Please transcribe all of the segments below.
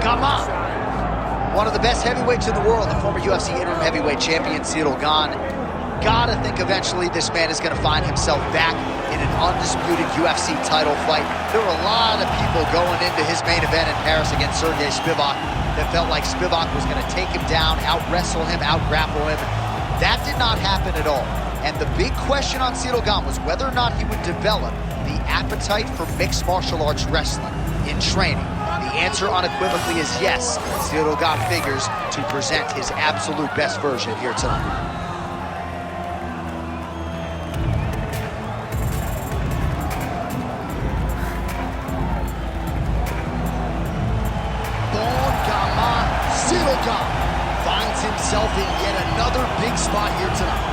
Gama. One of the best heavyweights in the world, the former UFC interim heavyweight champion, Ciryl. Gotta think eventually this man is gonna find himself back in an undisputed UFC title fight. There were a lot of people going into his main event in Paris against Sergey Spivak that felt like Spivak was gonna take him down, out-wrestle him, out-grapple him. That did not happen at all. And the big question on Ciryl was whether or not he would develop the appetite for mixed martial arts wrestling in training. The answer unequivocally is yes. Ciryl figures to present his absolute best version here tonight. Finds himself in yet another big spot here tonight.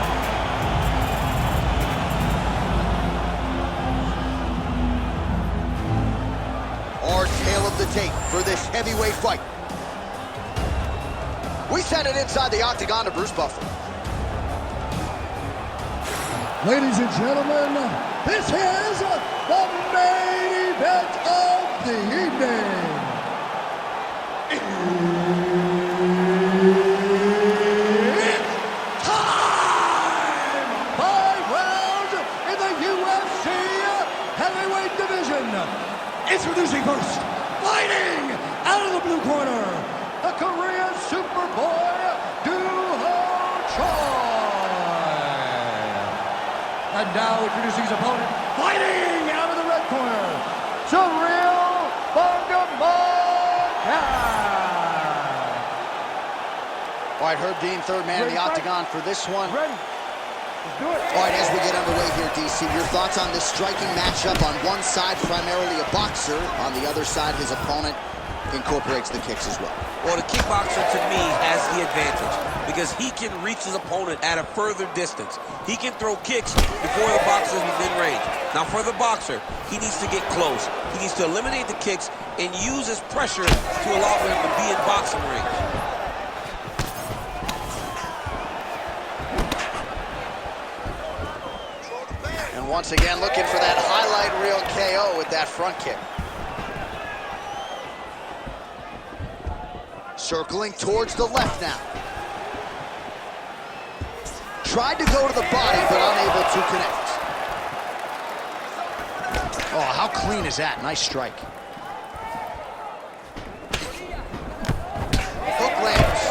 Our tale of the tape for this heavyweight fight. We send it inside the octagon to Bruce Buffer. Ladies and gentlemen, this is the main event of the evening. Introducing first, fighting out of the blue corner, the Korean Superboy, Duho Choi. And now introducing his opponent, fighting out of the red corner, Ciryl Bangamaka. All right, Herb Dean, third man in the octagon for this one. Ready? Let's do it. All right, as we get underway here, DC, your thoughts on this striking matchup? On one side, primarily a boxer. On the other side, his opponent incorporates the kicks as well. Well, the kickboxer, to me, has the advantage because he can reach his opponent at a further distance. He can throw kicks before the boxer is within range. Now, for the boxer, he needs to get close. He needs to eliminate the kicks and use his pressure to allow him to be in boxing range. Once again, looking for that highlight reel KO with that front kick. Circling towards the left now. Tried to go to the body, but unable to connect. Oh, how clean is that? Nice strike. Hook lands.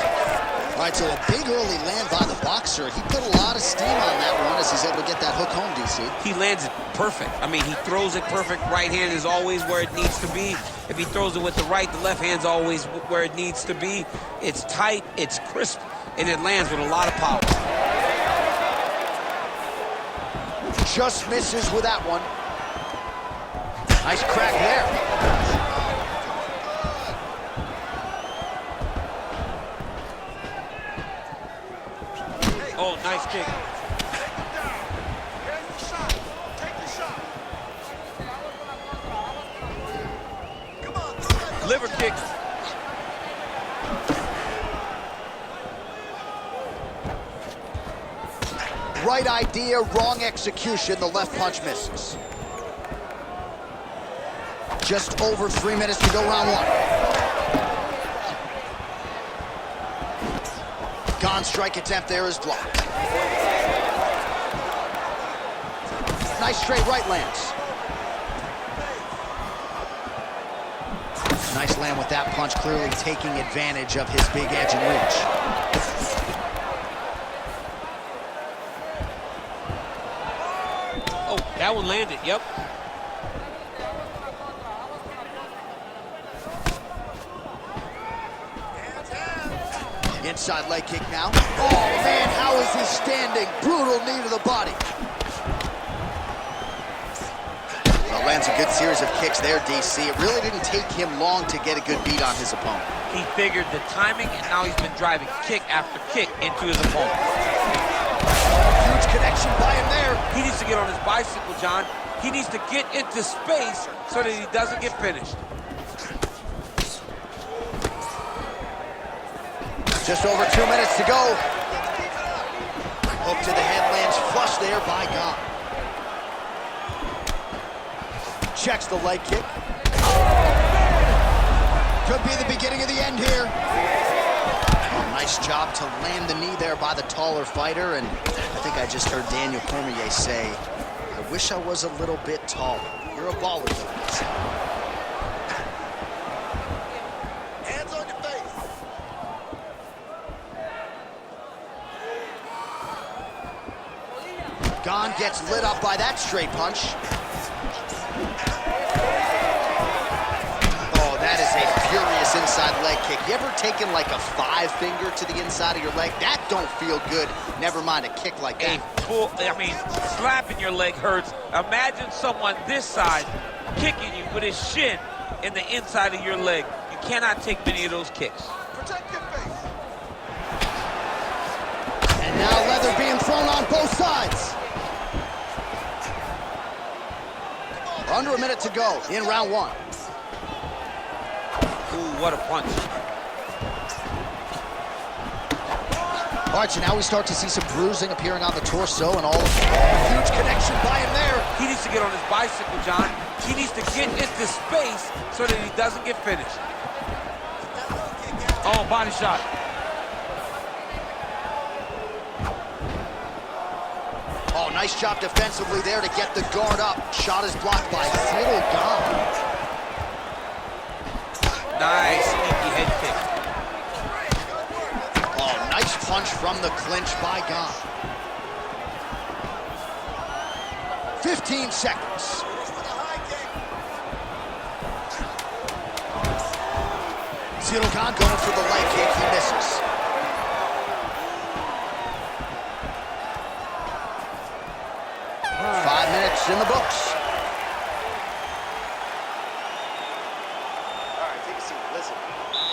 All right, so a big early land by the boxer. He put a lot of steam on that one as he's able to get that hook home, DC. He lands it perfect. I mean, he throws it perfect. Right hand is always where it needs to be. If he throws it with the right, the left hand's always where it needs to be. It's tight, it's crisp, and it lands with a lot of power. Just misses with that one. Nice crack there. Oh, nice kick. Liver kick. Right idea, wrong execution. The left punch misses. Just over 3 minutes to go, round one. Gone strike attempt there is blocked. Nice straight right lands. Nice land with that punch, clearly taking advantage of his big edge and reach. Oh, that one landed, yep. Inside leg kick now. Oh, man, how is he standing? Brutal knee to the body. Well, lands a good series of kicks there, DC. It really didn't take him long to get a good beat on his opponent. He figured the timing, and now he's been driving kick after kick into his opponent. Huge connection by him there. He needs to get on his bicycle, John. He needs to get into space so that he doesn't get finished. Just over 2 minutes to go. Hook to the head, lands flush there by God. Checks the leg kick. Could be the beginning of the end here. Oh, nice job to land the knee there by the taller fighter, and I think I just heard Daniel Cormier say, I wish I was a little bit taller. You're a baller, though. Hands on your face. Gane gets lit up by that straight punch. Oh, that is a furious inside leg kick. You ever taken like a 5-finger to the inside of your leg? That don't feel good. Never mind a kick like that. Slapping your leg hurts. Imagine someone this side kicking you with his shin in the inside of your leg. You cannot take many of those kicks. Protect your face. And now leather being thrown on both sides. Under a minute to go in round one. Ooh, what a punch. All right, so now we start to see some bruising appearing on the torso and all. Huge connection by him there. He needs to get on his bicycle, John. He needs to get into space so that he doesn't get finished. Oh, body shot. Oh, nice job defensively there to get the guard up. Shot is blocked by Ciryl Gane. Nice, sneaky head kick. Oh, nice punch from the clinch by Gane. 15 seconds. Ciryl Gane going for the leg kick. He misses. In the books. All right, take a seat. Listen,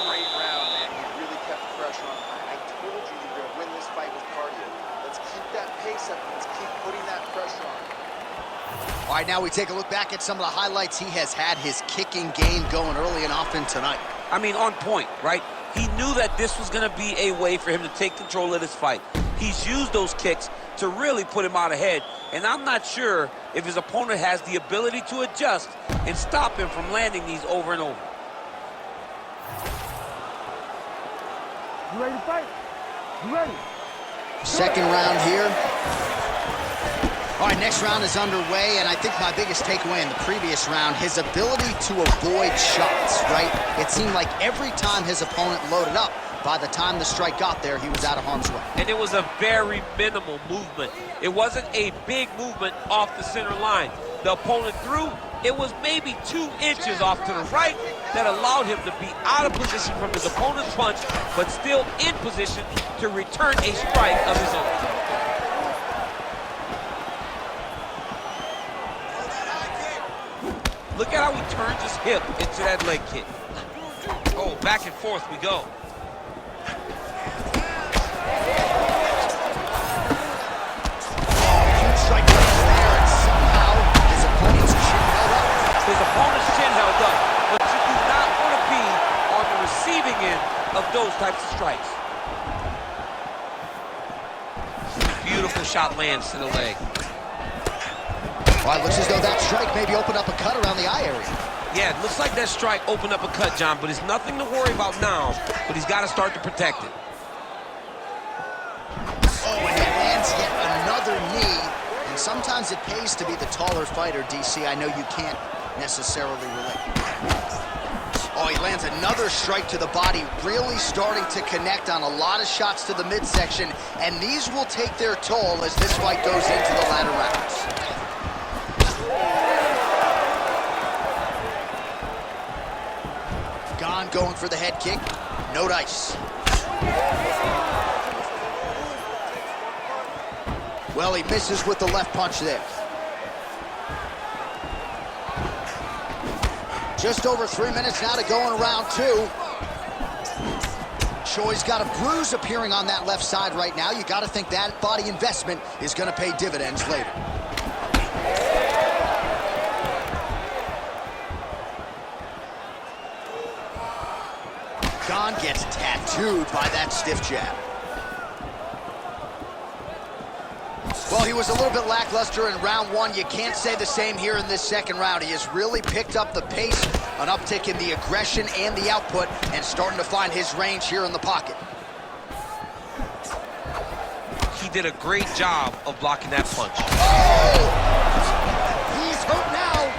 great round, man. You really kept the pressure on. I told you you were going to win this fight with cardio. Let's keep that pace up. Let's keep putting that pressure on. All right, now we take a look back at some of the highlights. He has had his kicking game going early and often tonight. I mean, on point, right? He knew that this was going to be a way for him to take control of this fight. He's used those kicks to really put him out ahead, and I'm not sure if his opponent has the ability to adjust and stop him from landing these over and over. You ready to fight? You ready? Second round here. All right, next round is underway, and I think my biggest takeaway in the previous round, his ability to avoid shots, right? It seemed like every time his opponent loaded up, by the time the strike got there, he was out of harm's way. And it was a very minimal movement. It wasn't a big movement off the center line. The opponent threw, it was maybe 2 inches off to the right that allowed him to be out of position from his opponent's punch, but still in position to return a strike of his own. Look at how he turns his hip into that leg kick. Oh, back and forth we go. His opponent's chin held up, but you do not want to be on the receiving end of those types of strikes. Beautiful shot lands to the leg. Well, it looks as though that strike maybe opened up a cut around the eye area. Yeah, it looks like that strike opened up a cut, John, but it's nothing to worry about now, but he's got to start to protect it. Oh, and he lands yet another knee. And sometimes it pays to be the taller fighter, DC. I know you can't necessarily relate. Oh, he lands another strike to the body, really starting to connect on a lot of shots to the midsection, and these will take their toll as this fight goes into the latter rounds. Gane going for the head kick, no dice. Well, he misses with the left punch there. Just over 3 minutes now to go in round 2. Choi's got a bruise appearing on that left side right now. You got to think that body investment is going to pay dividends later. Gane gets tattooed by that stiff jab. Well, Well, he was a little bit lackluster in round one. You can't say the same here in this second round. He has really picked up the pace, an uptick in the aggression and the output, and starting to find his range here in the pocket. He did a great job of blocking that punch. Oh! He's hurt now.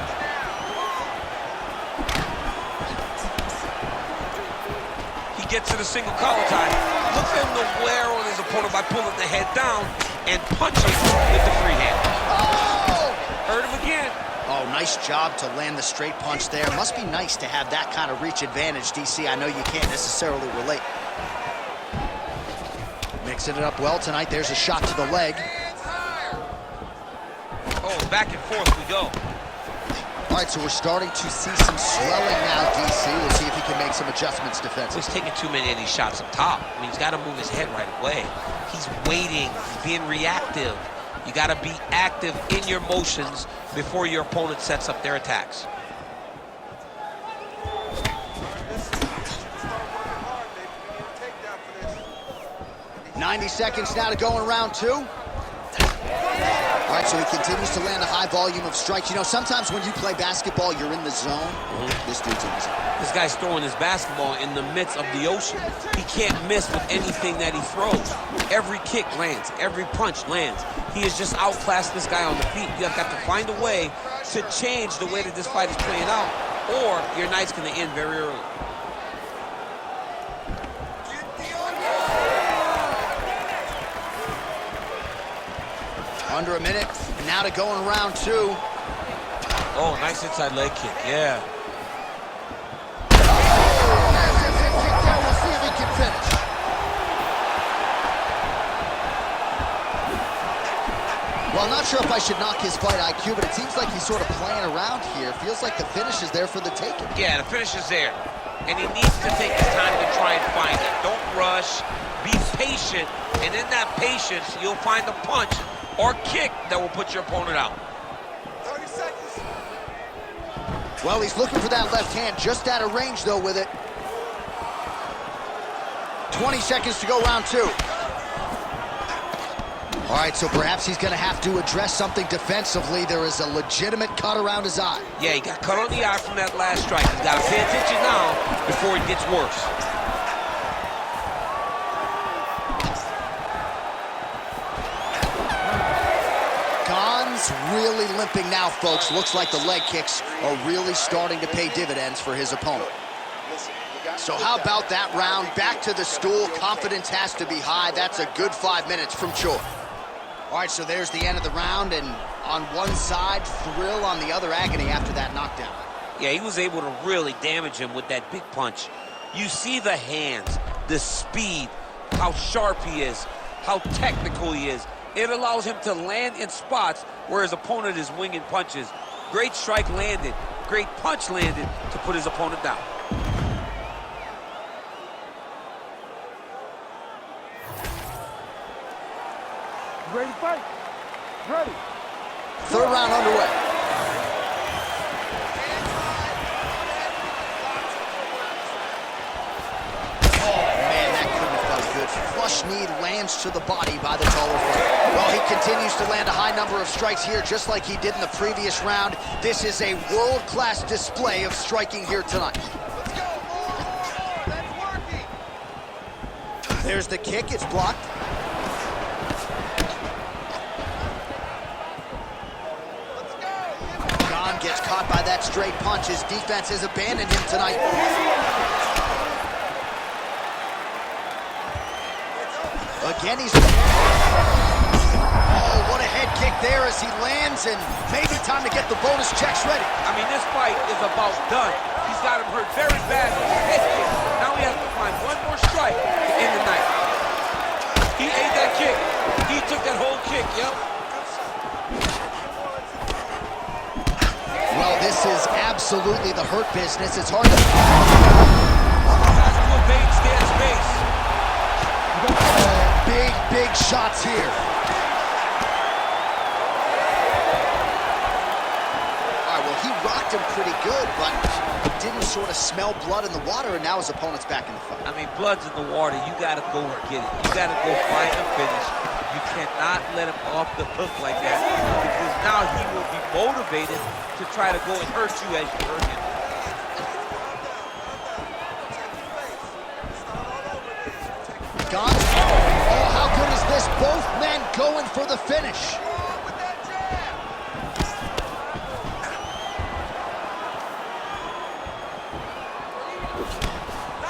He gets to the single collar tie. Look for him to wear on his opponent by pulling the head down and punching with the free hand. Oh! Hurt him again. Oh, nice job to land the straight punch there. Must be nice to have that kind of reach advantage, DC. I know you can't necessarily relate. Mixing it up well tonight. There's a shot to the leg. Oh, back and forth we go. All right, so we're starting to see some swelling now, DC. We'll see if he can make some adjustments defensively. He's taking too many of these shots up top. I mean, he's got to move his head right away. He's waiting, he's being reactive. You got to be active in your motions before your opponent sets up their attacks. 90 seconds now to go in round two. All right, so he continues to land a high volume of strikes. You know, sometimes when you play basketball, you're in the zone. This dude's in the zone. This guy's throwing his basketball in the midst of the ocean. He can't miss with anything that he throws. Every kick lands, every punch lands. He has just outclassed this guy on the feet. You have got to find a way to change the way that this fight is playing out, or your night's going to end very early. Under a minute, and now to go in round two. Oh, nice inside leg kick, yeah. We'll see if he can finish. Well, I'm not sure if I should knock his fight IQ, but it seems like he's sort of playing around here. Feels like the finish is there for the taking. Yeah, the finish is there. And he needs to take his time to try and find it. Don't rush, be patient, and in that patience, you'll find a punch or kick that will put your opponent out. 30 seconds. Well, he's looking for that left hand, just out of range, though, with it. 20 seconds to go, round two. All right, so perhaps he's going to have to address something defensively. There is a legitimate cut around his eye. Yeah, he got cut on the eye from that last strike. He's got to pay attention now before it gets worse. Really limping now, folks. Looks like the leg kicks are really starting to pay dividends for his opponent. So how about that round? Back to the stool. Confidence has to be high. That's a good 5 minutes from Choi. All right, so there's the end of the round, and on one side, thrill, on the other, agony after that knockdown. Yeah, he was able to really damage him with that big punch. You see the hands, the speed, how sharp he is, how technical he is. It allows him to land in spots where his opponent is winging punches. Great strike landed, great punch landed to put his opponent down. Ready to fight? Ready. Third round underway. Flush knee lands to the body by the taller fighter. Well, he continues to land a high number of strikes here, just like he did in the previous round. This is a world-class display of striking here tonight. Let's go, more. That's working. There's the kick, it's blocked. Let's go. Gon gets caught by that straight punch. His defense has abandoned him tonight. Again, he's... Oh, what a head kick there as he lands, and maybe time to get the bonus checks ready. I mean, this fight is about done. He's got him hurt very bad with his head kick. Now he has to find one more strike to end the night. He ate that kick. He took that whole kick, yep. Well, this is absolutely the hurt business. It's hard to... Has to evade stand space. Big shots here. All right, well, he rocked him pretty good, but didn't sort of smell blood in the water, and now his opponent's back in the fight. I mean, blood's in the water. You got to go and get it. You got to go find a finish. You cannot let him off the hook like that, because now he will be motivated to try to go and hurt you as you hurt him. Gone. Oh, how good is this? Both men going for the finish.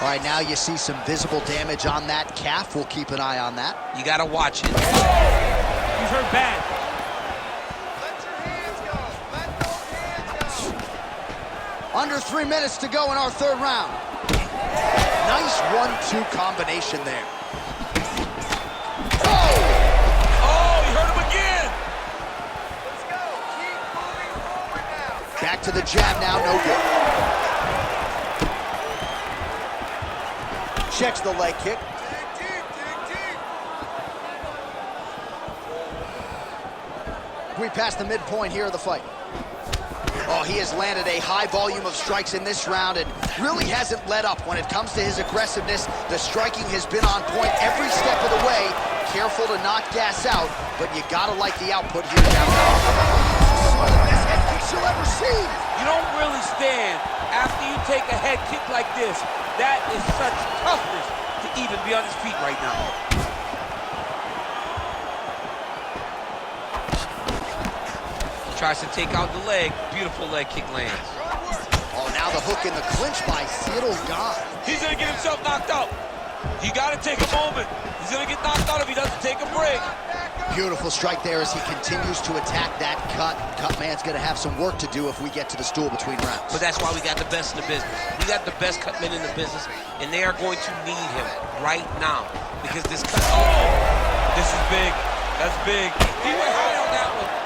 All right, now you see some visible damage on that calf. We'll keep an eye on that. You gotta watch it. He's hurt bad. Under 3 minutes to go in our third round. Nice 1-2 combination there. Oh, he hurt him again. Let's go. Keep moving forward now. Back to the jab now, no good. Checks the leg kick. Dig deep, dig deep. We passed the midpoint here of the fight. Oh, he has landed a high volume of strikes in this round and really hasn't let up when it comes to his aggressiveness. The striking has been on point every step of the way. Careful to not gas out, but you gotta like the output here down there. One of the best head kicks you'll ever see. You don't really stand after you take a head kick like this. That is such toughness to even be on his feet right now. Tries to take out the leg. Beautiful leg kick lands. Oh, now the hook in the clinch by Ciryl Gane. He's gonna get himself knocked out. You gotta take a moment. He's gonna get knocked out if he doesn't take a break. Beautiful strike there as he continues to attack that cut. Cut man's gonna have some work to do if we get to the stool between rounds. But that's why we got the best in the business. We got the best cut men in the business, and they are going to need him right now because this cut. Oh, this is big. That's big. He went high on that one.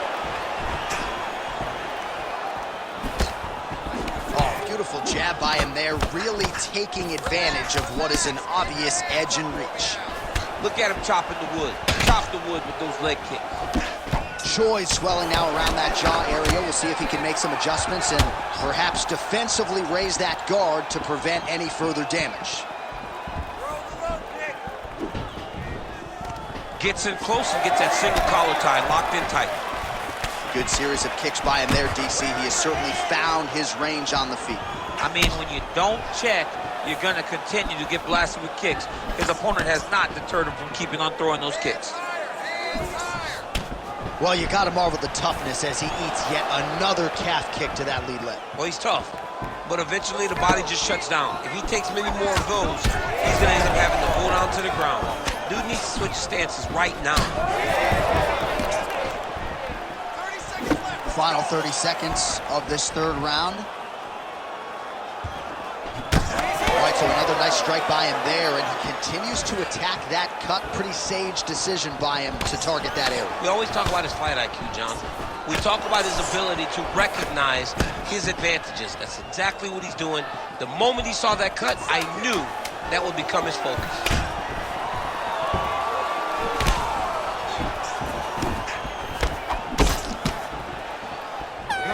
Beautiful jab by him there, really taking advantage of what is an obvious edge and reach. Look at him chopping the wood. Chop the wood with those leg kicks. Choi's swelling now around that jaw area. We'll see if he can make some adjustments and perhaps defensively raise that guard to prevent any further damage. Gets in close and gets that single collar tie locked in tight. Good series of kicks by him there, DC. He has certainly found his range on the feet. I mean, when you don't check, you're going to continue to get blasted with kicks. His opponent has not deterred him from keeping on throwing those kicks. Well, you got to marvel the toughness as he eats yet another calf kick to that lead leg. Well, he's tough, but eventually the body just shuts down. If he takes many more of those, he's going to end up having to go down to the ground. Dude needs to switch stances right now. Final 30 seconds of this third round. All right, so another nice strike by him there, and he continues to attack that cut. Pretty sage decision by him to target that area. We always talk about his fight IQ, John. We talk about his ability to recognize his advantages. That's exactly what he's doing. The moment he saw that cut, I knew that would become his focus.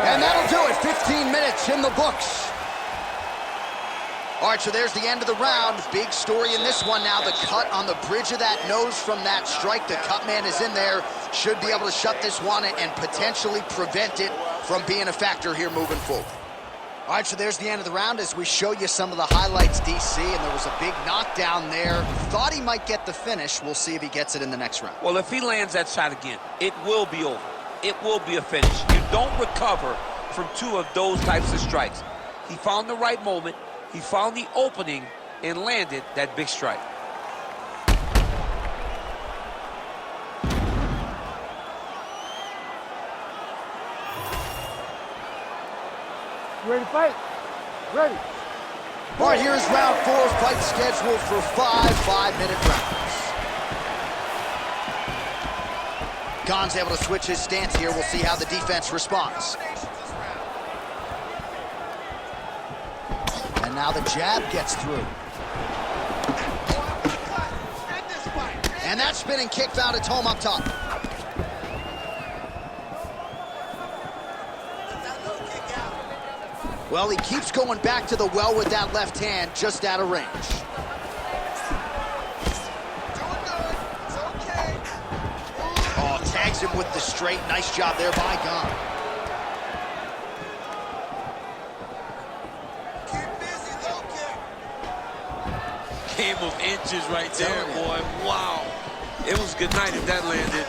And that'll do it. 15 minutes in the books. All right, so there's the end of the round. Big story in this one now. The cut on the bridge of that nose from that strike. The cut man is in there. Should be able to shut this one and potentially prevent it from being a factor here moving forward. All right, so there's the end of the round as we show you some of the highlights, DC, and there was a big knockdown there. Thought he might get the finish. We'll see if he gets it in the next round. Well, if he lands that shot again, it will be over. It will be a finish. You don't recover from two of those types of strikes. He found the right moment, he found the opening, and landed that big strike. You ready to fight? Ready. All right, here's round 4, fight scheduled for 5 5-minute rounds. Gane's able to switch his stance here. We'll see how the defense responds. And now the jab gets through. And that spinning kick found its home up top. Well, he keeps going back to the well with that left hand, just out of range. Doing good. It's okay. him with the straight. Nice job there by Gon. Game of inches right there, boy. Wow. It was good night if that landed.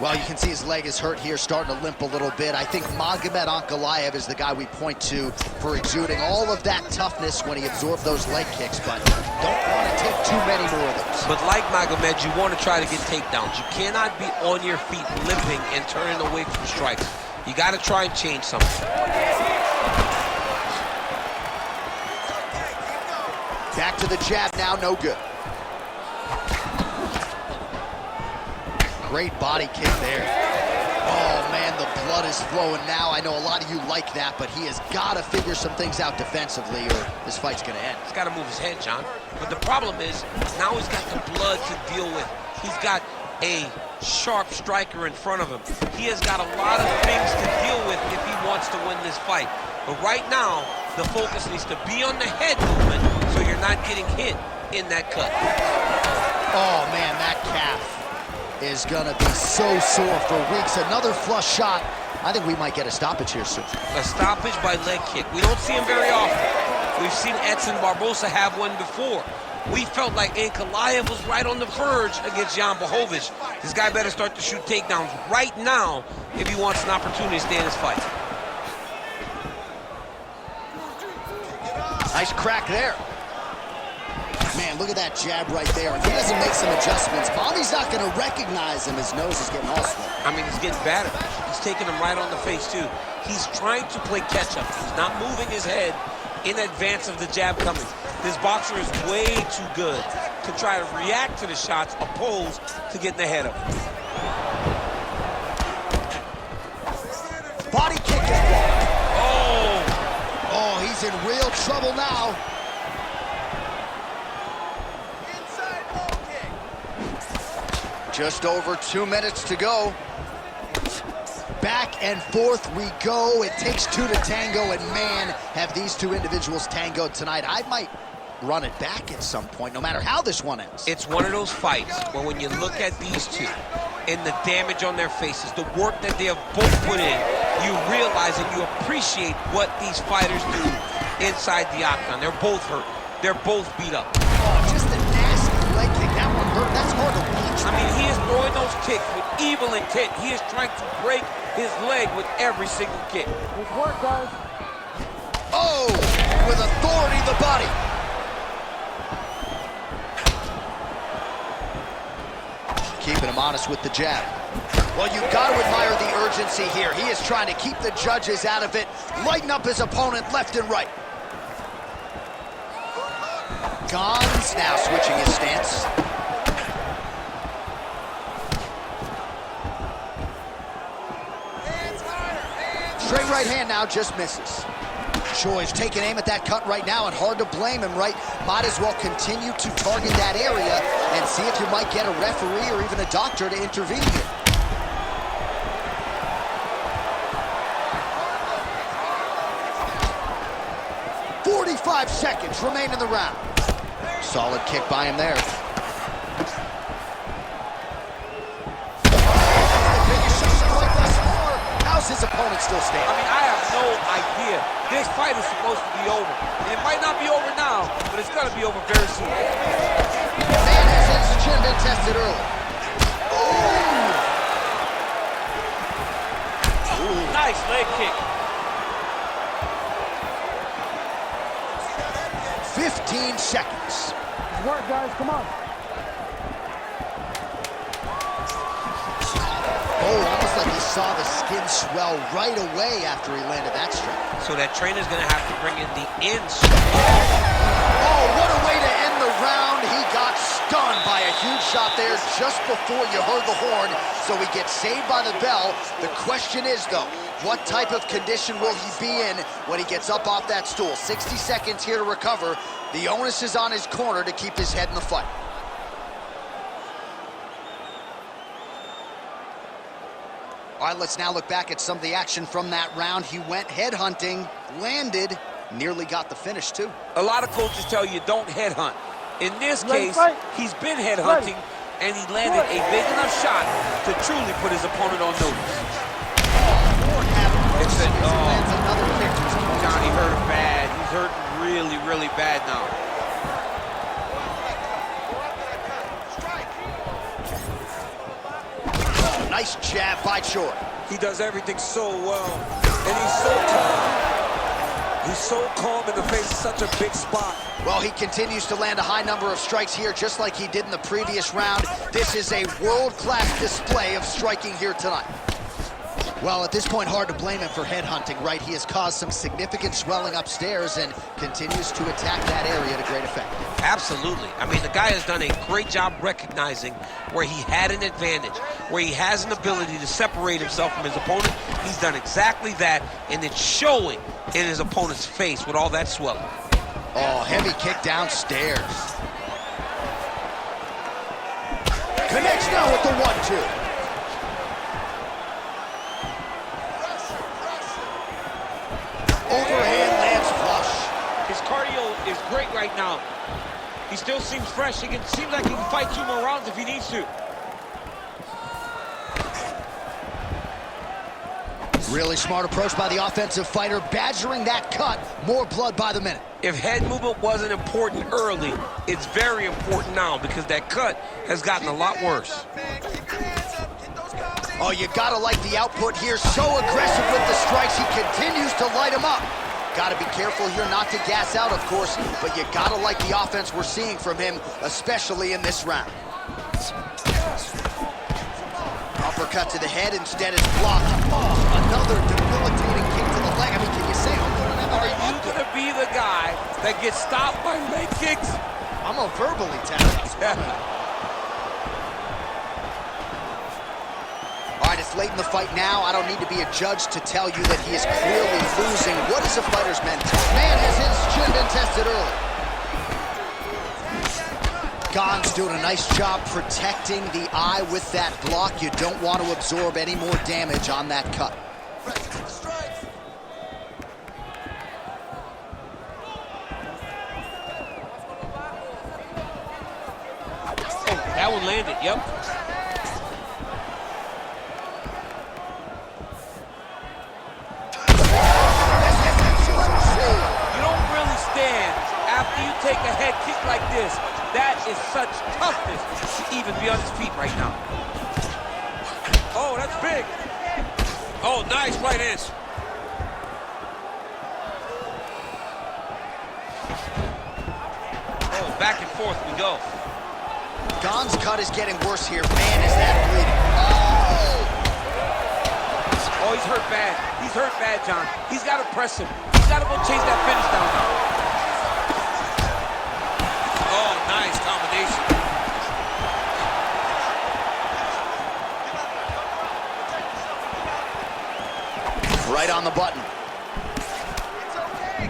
Well, you can see his leg is hurt here, starting to limp a little bit. I think Magomed Ankalaev is the guy we point to for exuding all of that toughness when he absorbed those leg kicks, but don't want to take too many more of those. But like Magomed, you want to try to get takedowns. You cannot be on your feet limping and turning away from strikes. You got to try and change something. Back to the jab now, no good. Great body kick there. Oh, man, the blood is flowing now. I know a lot of you like that, but he has got to figure some things out defensively or this fight's going to end. He's got to move his head, John. But the problem is, now he's got the blood to deal with. He's got a sharp striker in front of him. He has got a lot of things to deal with if he wants to win this fight. But right now, the focus needs to be on the head movement so you're not getting hit in that cut. Oh, man, that calf is gonna be so sore for weeks. Another flush shot. I think we might get a stoppage here soon. A stoppage by leg kick. We don't see him very often. We've seen Edson Barbosa have one before. We felt like Ankalaev was right on the verge against Jan Blachowicz. This guy better start to shoot takedowns right now if he wants an opportunity to stay in this fight. Nice crack there. Man, look at that jab right there. If he doesn't make some adjustments, Bobby's not going to recognize him. His nose is getting all swollen. I mean, he's getting battered. He's taking him right on the face, too. He's trying to play catch-up. He's not moving his head in advance of the jab coming. This boxer is way too good to try to react to the shots opposed to getting ahead of him. Body kick is blocked. Oh, he's in real trouble now. Just over 2 minutes to go. Back and forth we go. It takes two to tango, and man, have these two individuals tangoed tonight. I might run it back at some point, no matter how this one ends. It's one of those fights where when you look at these two and the damage on their faces, the work that they have both put in, you realize and you appreciate what these fighters do inside the octagon. They're both hurt. They're both beat up. Oh, just a nasty leg kick. That one hurt. That's hard to watch. I mean, he is throwing those kicks with evil intent. He is trying to break his leg with every single kick. Good work, guys. Oh, with authority, the body. Keeping him honest with the jab. Well, you've got to admire the urgency here. He is trying to keep the judges out of it, lighten up his opponent left and right. Gon's now switching his stance. Straight right hand now, just misses. Choi's taking aim at that cut right now, and hard to blame him, right? Might as well continue to target that area and see if you might get a referee or even a doctor to intervene here. "45 seconds remain in the round." Solid kick by him there. How's his opponent still standing? I mean, I have no idea. This fight is supposed to be over. It might not be over now, but it's going to be over very soon. Man has his chin been tested early. Ooh, nice leg kick. 15 seconds. Good work, guys. Come on. Oh, almost like he saw the skin swell right away after he landed that strike. So that trainer's going to have to bring in the ins. Oh, what a way to end the round. He got stunned by a huge shot there just before you heard the horn, so he gets saved by the bell. The question is, though, what type of condition will he be in when he gets up off that stool? 60 seconds here to recover. The onus is on his corner to keep his head in the fight. All right, let's now look back at some of the action from that round. He went headhunting, landed, nearly got the finish, too. A lot of coaches tell you don't headhunt. In this case, he's been headhunting, and he landed a big enough shot to truly put his opponent on notice. It's a, lands another kick to his opponent. Johnny hurt him bad. He's hurting really, really bad now. Nice jab by Choi. He does everything so well, and he's so calm. He's so calm in the face of such a big spot. Well, he continues to land a high number of strikes here, just like he did in the previous round. This is a world-class display of striking here tonight. Well, at this point, hard to blame him for headhunting, right? He has caused some significant swelling upstairs and continues to attack that area to great effect. Absolutely. I mean, the guy has done a great job recognizing where he had an advantage, where he has an ability to separate himself from his opponent. He's done exactly that, and it's showing in his opponent's face with all that swelling. Oh, heavy kick downstairs. Connects now with the 1-2. Overhand lands flush. His cardio is great right now. He still seems fresh. Seems like he can fight 2 more rounds if he needs to. Really smart approach by the offensive fighter, badgering that cut. More blood by the minute. If head movement wasn't important early, it's very important now because that cut has gotten a lot worse. Oh, you gotta like the output here. So aggressive with the strikes. He continues to light him up. Gotta be careful here not to gas out, of course, but you gotta like the offense we're seeing from him, especially in this round. Uppercut to the head, instead is blocked. Oh, another debilitating kick to the leg. I mean, can you say, are you gonna be the guy that gets stopped by leg kicks? I'm a verbally talented. All right, it's late in the fight now. I don't need to be a judge to tell you that he is clearly losing. What is a fighter's mental? Man, has his chin been tested early. Gon's doing a nice job protecting the eye with that block. You don't want to absorb any more damage on that cut. Oh, that one landed, yep. After you take a head kick like this, that is such toughness to even be on his feet right now. Oh, that's big. Oh, nice right hand. Oh, back and forth we go. Gon's cut is getting worse here. Man, is that bleeding. Oh! Oh, he's hurt bad. He's hurt bad, John. He's got to press him. He's got to go chase that finish down now. Oh, nice combination. Right on the button. It's okay.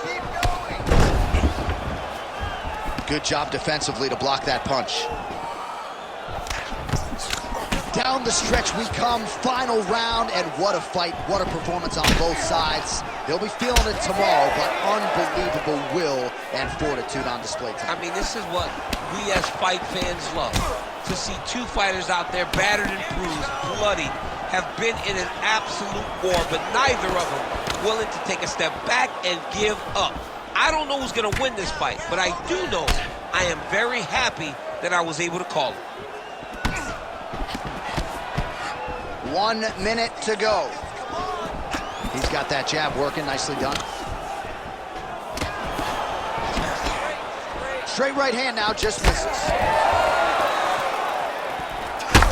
Keep going. Good job defensively to block that punch. Down the stretch we come, final round, and what a fight, what a performance on both sides. They'll be feeling it tomorrow, but unbelievable will and fortitude on display tonight. I mean, this is what we as fight fans love. To see 2 fighters out there battered and bruised, bloody, have been in an absolute war, but neither of them willing to take a step back and give up. I don't know who's going to win this fight, but I do know I am very happy that I was able to call it. 1 minute to go. He's got that jab working, nicely done. Straight right hand now, just misses.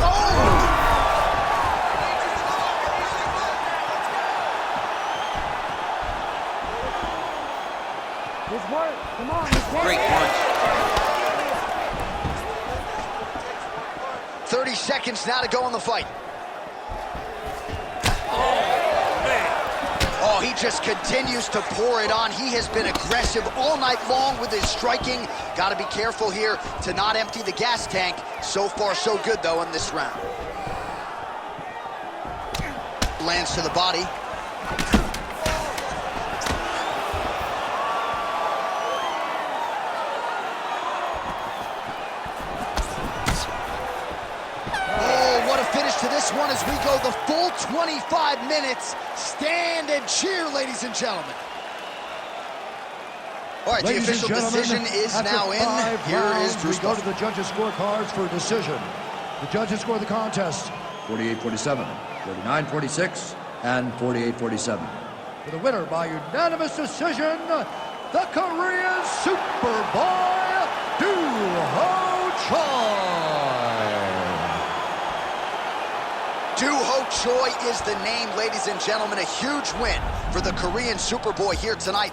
Oh! His work. Come on, his work. Great punch. 30 seconds now to go in the fight. Oh, he just continues to pour it on. He has been aggressive all night long with his striking. Got to be careful here to not empty the gas tank. So far, so good, though, in this round. Lands to the body. to this one as we go the full 25 minutes. Stand and cheer, ladies and gentlemen. All right, Ladies the official and gentlemen, decision is after now in. 5 Here is rounds, Bruce we go to Buffer. the judges' scorecards for decision. The judges score the contest 48-47, 49-46, and 48-47. For the winner by unanimous decision, the Korean Superboy, Doo-Ho Choi. Doo-Ho Choi is the name, ladies and gentlemen. A huge win for the Korean Superboy here tonight.